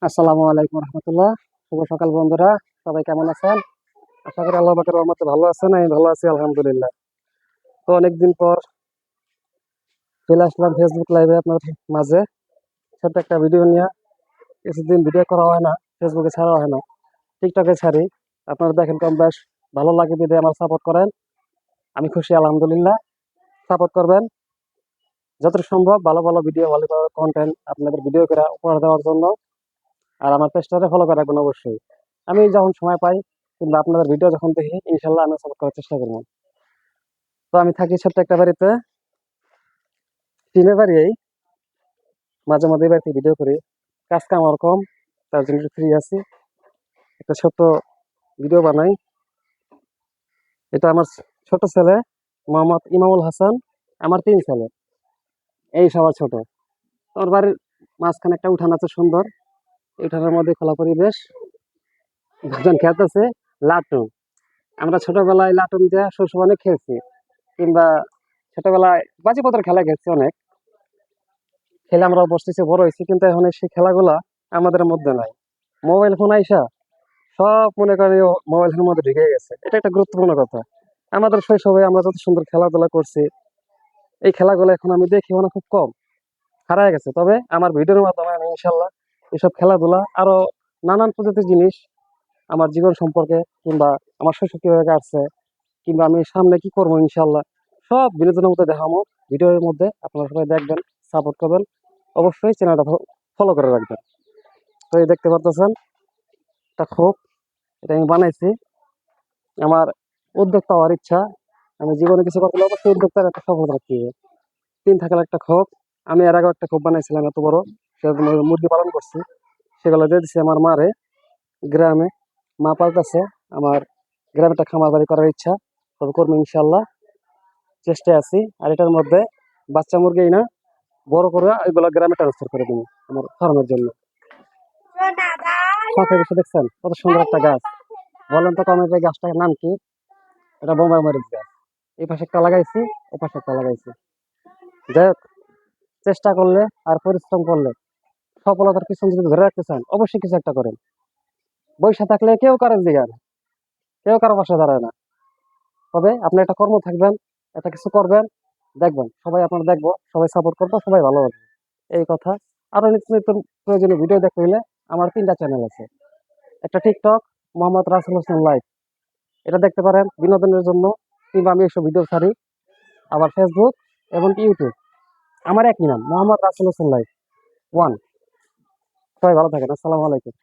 আসসালামু আলাইকুম রহমতুল্লাহ। শুভ সকাল বন্ধুরা, সবাই কেমন আছেন? আশা করি আল্লাহ পাকের রহমতে ভালো আছেন। আমি ভালো আছি আলহামদুলিল্লাহ। তো অনেকদিন পর চলে আসলাম ফেসবুক লাইভে আপনার মাঝে ছোট্ট একটা ভিডিও নিয়ে। কিছুদিন ভিডিও করা হয় না, ফেসবুকে ছাড়া হয় না, টিকটকে ছাড়ি। আপনারা দেখেন কম বেশ ভালো লাগে, বিধে আমার সাপোর্ট করেন। আমি খুশি আলহামদুলিল্লাহ। সাপোর্ট করবেন যতটুকু সম্ভব, ভালো ভালো ভিডিও, ভালো ভালো কন্টেন্ট আপনাদের ভিডিও করে উপহার দেওয়ার জন্য। আর আমার পেজটাকে ফলো করে রাখবেন অবশ্যই। আমি যখন সময় পাই কিংবা আপনাদের ভিডিও যখন দেখি, ইনশাল্লাহ আমি সাপোর্ট করার চেষ্টা করবো। তো আমি থাকি ছোট্ট একটা বাড়িতে, টিনের বাড়ি। এই মাঝে মাঝে এই বাড়িতে ভিডিও করি, কাজ কাম আমার কম, তার জন্য ফ্রি আছি, একটা ছোট্ট ভিডিও বানাই। এটা আমার ছোট ছেলে মোহাম্মদ ইমামুল হাসান। আমার 3 ছেলে, এই সবার ছোট। আমার বাড়ির মাঝখানে একটা উঠান আছে সুন্দর, এই উঠানের মধ্যে খোলা পরিবেশ, দুজন খেলতেছে লাটু। আমরা ছোটবেলায় লাটুম দিয়ে শৈশব অনেক খেয়েছি, কিংবা ছোটবেলায় বাজিপত্র খেলা খেলছি অনেক, খেলে আমরা বসতেছি, বড় হয়েছি, কিন্তু এখন সেই খেলাগুলা আমাদের মধ্যে নাই। মোবাইল ফোন আইসা সব মনে করি মোবাইল ফোনের মধ্যে ঢুকে গেছে। এটা একটা গুরুত্বপূর্ণ কথা। আমাদের শৈশবে আমরা যত সুন্দর খেলাধুলা করছি, এই খেলাগুলো এখন আমি দেখি মানে খুব কম, হারায় গেছে। তবে আমার ভিডিওর মাধ্যমে আমি ইনশাল্লাহ এসব খেলাধুলা আরো নানান প্রজাতির জিনিস, আমার জীবন সম্পর্কে, কিংবা আমার শৈশব কিভাবে কাটছে, কিংবা আমি সামনে কি করবো ইনশাল্লাহ, সব বিনোদনের মধ্যে দেখাবো ভিডিওর মধ্যে। আপনারা সবাই দেখবেন, সাপোর্ট করবেন, অবশ্যই চ্যানেলটা ফলো করে রাখবেন। তো এই দেখতে পারতেছেন একটা খোপ, এটা আমি বানাইছি। আমার উদ্যোক্তা হওয়ার ইচ্ছা, আমি জীবনে কিছু করতে হলে অবশ্যই উদ্যোক্তার একটা সফলতা রাখতে হবে। 3 থাকার একটা খোপ, আমি এর আগে একটা খোপ বানাইছিলাম এত বড়, সেরকম মুরগি পালন করছি, সেগুলো দিয়ে দিচ্ছি আমার মারে গ্রামে। মা পাল্টাছে, আমার গ্রামে একটা খামার বাড়ি করার ইচ্ছা, তবে করবো ইনশাল্লাহ, চেষ্টায় আছি। আর এটার মধ্যে বাচ্চা মুরগি না বড় করে এগুলো গ্রামে ট্রান্সফার করে দিবো আমার ফার্মের জন্য। শখের বিষয় দেখছেন কত সুন্দর একটা গাছ, বলেন তো কমেন্টে গাছটার নাম কি? এটা বোম্বাই মরিচ গাছ। এই পাশে একটা লাগাইছি, ও পাশে একটা লাগাইছি। যাই হোক, চেষ্টা করলে আর পরিশ্রম করলে সফলতার পিছনে যদি ধরে রাখতে চান, অবশ্যই কিছু একটা করেন। বৈশা থাকলে কেউ কারোর দিকে না, কেউ কারো পাশে দাঁড়ায় না। তবে আপনি একটা কর্ম থাকবেন, একটা কিছু করবেন, দেখবেন সবাই আপনার দেখবো, সবাই সাপোর্ট করবো, সবাই ভালোবাসবে। এই কথা। আরো নিত্য নতুন প্রয়োজনীয় ভিডিও দেখতে হইলে আমার 3টা চ্যানেল আছে। একটা টিকটক, মোহাম্মদ রাসেল হোসেন লাইভ, এটা দেখতে পারেন বিনোদনের জন্য, কিংবা আমি এইসব ভিডিও ছাড়ি। আবার ফেসবুক এবং ইউটিউব, আমার একই নাম, মোহাম্মদ রাসেল হোসেন লাইভ 1। সবাই ভালো থাকেন, আসসালামু আলাইকুম।